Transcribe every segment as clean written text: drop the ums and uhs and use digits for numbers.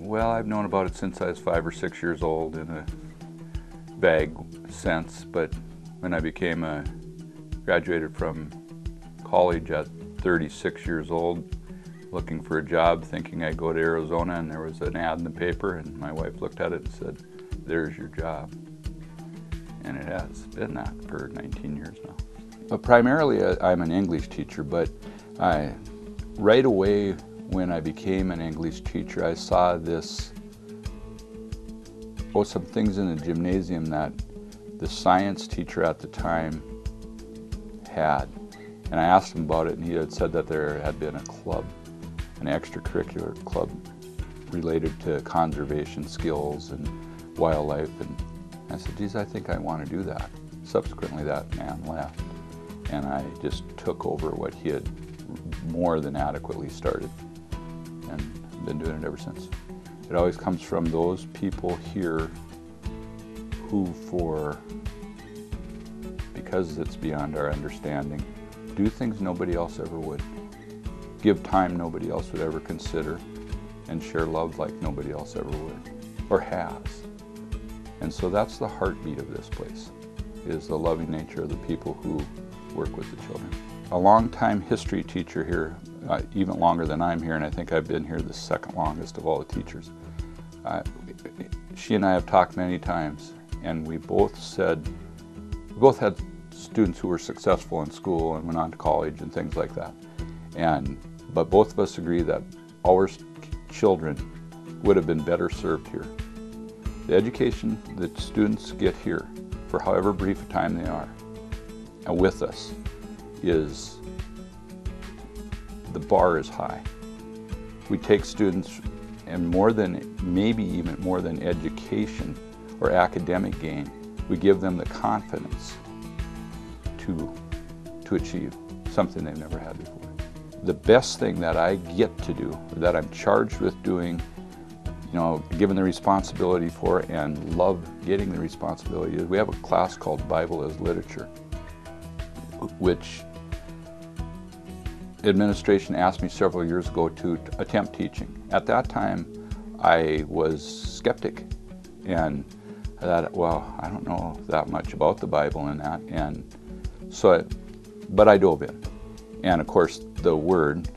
Well, I've known about it since I was 5 or 6 years old in a vague sense, but when I graduated from college at 36 years old, looking for a job, thinking I'd go to Arizona, and there was an ad in the paper, and my wife looked at it and said, "There's your job." And it has been that for 19 years now. But primarily I'm an English teacher, but right away when I became an English teacher, I saw some things in the gymnasium that the science teacher at the time had. And I asked him about it, and he had said that there had been a club, an extracurricular club related to conservation skills and wildlife. And I said, geez, I think I want to do that. Subsequently, that man left, and I just took over what he had more than adequately started, and been doing it ever since. It always comes from those people here who, because it's beyond our understanding, do things nobody else ever would, give time nobody else would ever consider, and share love like nobody else ever would, or has. And so that's the heartbeat of this place, is the loving nature of the people who work with the children. A long-time history teacher here, even longer than I'm here, and I think I've been here the second longest of all the teachers. She and I have talked many times, and we both had students who were successful in school and went on to college and things like that. But both of us agree that our children would have been better served here. The education that students get here, for however brief a time they are, and with us, the bar is high. We take students, and maybe even more than education or academic gain, we give them the confidence to achieve something they've never had before. The best thing that I get to do, or that I'm charged with doing, given the responsibility for and love getting the responsibility, is we have a class called Bible as Literature, which administration asked me several years ago to attempt teaching. At that time, I was skeptic, and I thought, well, I don't know that much about the Bible and that, but I dove in. And of course, the Word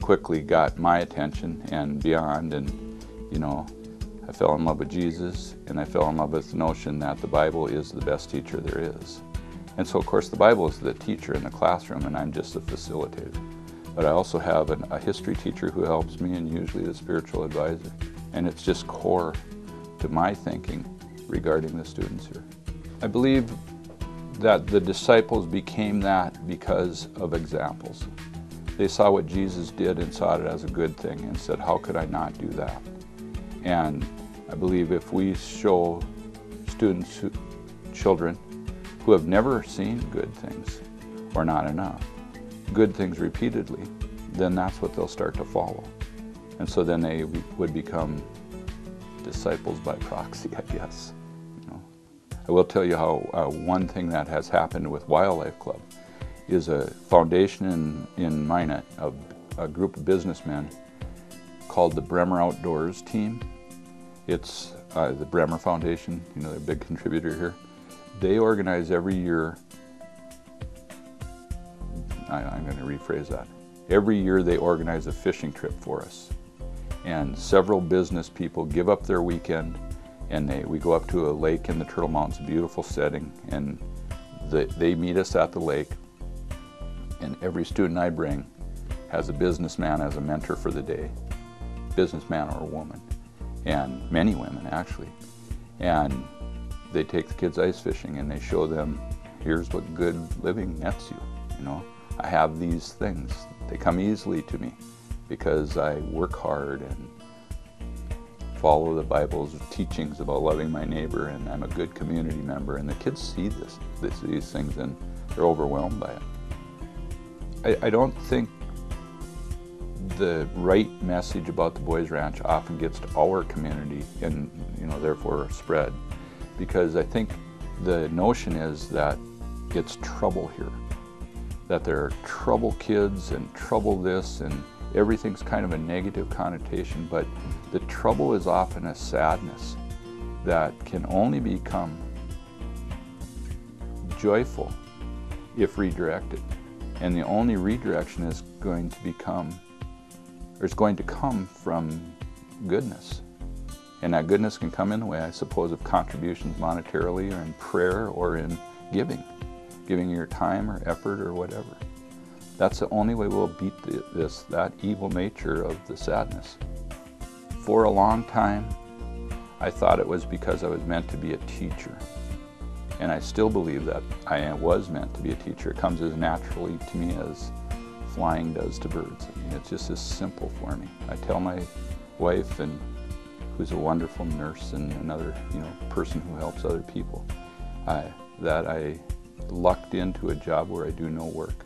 quickly got my attention and beyond, and I fell in love with Jesus, and I fell in love with the notion that the Bible is the best teacher there is. And so, of course, the Bible is the teacher in the classroom, and I'm just a facilitator. But I also have a history teacher who helps me, and usually the spiritual advisor. And it's just core to my thinking regarding the students here. I believe that the disciples became that because of examples. They saw what Jesus did and saw it as a good thing and said, how could I not do that? And I believe if we show children who have never seen good things, or not enough, good things repeatedly, then that's what they'll start to follow. And so then they would become disciples by proxy, I guess. I will tell you how one thing that has happened with Wildlife Club is a foundation in Minot, a group of businessmen called the Bremer Outdoors Team. It's the Bremer Foundation, they're a big contributor here. They organize every year, I'm going to rephrase that. Every year they organize a fishing trip for us. And several business people give up their weekend, and we go up to a lake in the Turtle Mountains, a beautiful setting, and they meet us at the lake, and every student I bring has a businessman as a mentor for the day, businessman or a woman, and many women actually. And they take the kids ice fishing, and they show them, here's what good living nets you. I have these things. They come easily to me because I work hard and follow the Bible's teachings about loving my neighbor, and I'm a good community member. And the kids see these things, and they're overwhelmed by it. I don't think the right message about the Boys Ranch often gets to our community and therefore spread, because I think the notion is that it's trouble here, that there are trouble kids and trouble this, and everything's kind of a negative connotation, but the trouble is often a sadness that can only become joyful if redirected. And the only redirection is going to come from goodness. And that goodness can come in the way, I suppose, of contributions monetarily or in prayer or in giving your time or effort or whatever. That's the only way we'll beat that evil nature of the sadness. For a long time, I thought it was because I was meant to be a teacher. And I still believe that I was meant to be a teacher. It comes as naturally to me as flying does to birds. I mean, it's just as simple for me. I tell my wife, and who's a wonderful nurse and another person who helps other people, that I lucked into a job where I do no work.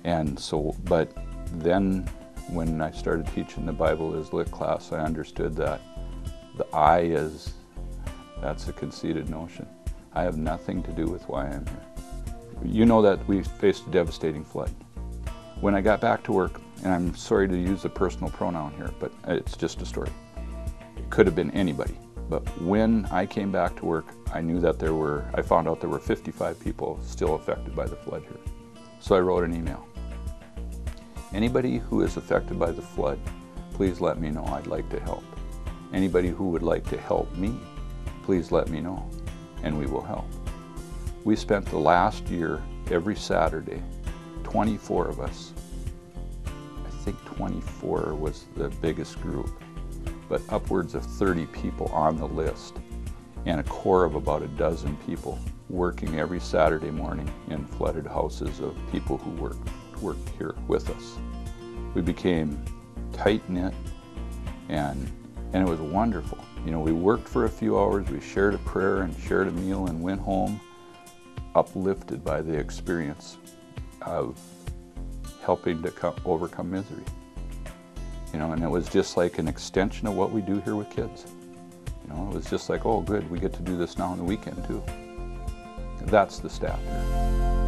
And so, but then when I started teaching the Bible as lit class, I understood that the I that's a conceited notion. I have nothing to do with why I'm here. You know that we faced a devastating flood. When I got back to work, and I'm sorry to use a personal pronoun here, but it's just a story. It could have been anybody. But when I came back to work, I knew that I found out there were 55 people still affected by the flood here. So I wrote an email. Anybody who is affected by the flood, please let me know. I'd like to help. Anybody who would like to help me, please let me know, and we will help. We spent the last year, every Saturday, 24 of us. I think 24 was the biggest group, but upwards of 30 people on the list, and a core of about a dozen people working every Saturday morning in flooded houses of people who worked here with us. We became tight-knit, and it was wonderful. We worked for a few hours, we shared a prayer and shared a meal and went home uplifted by the experience of helping to overcome misery. And it was just like an extension of what we do here with kids. It was just like, oh good, we get to do this now on the weekend too. That's the staff here.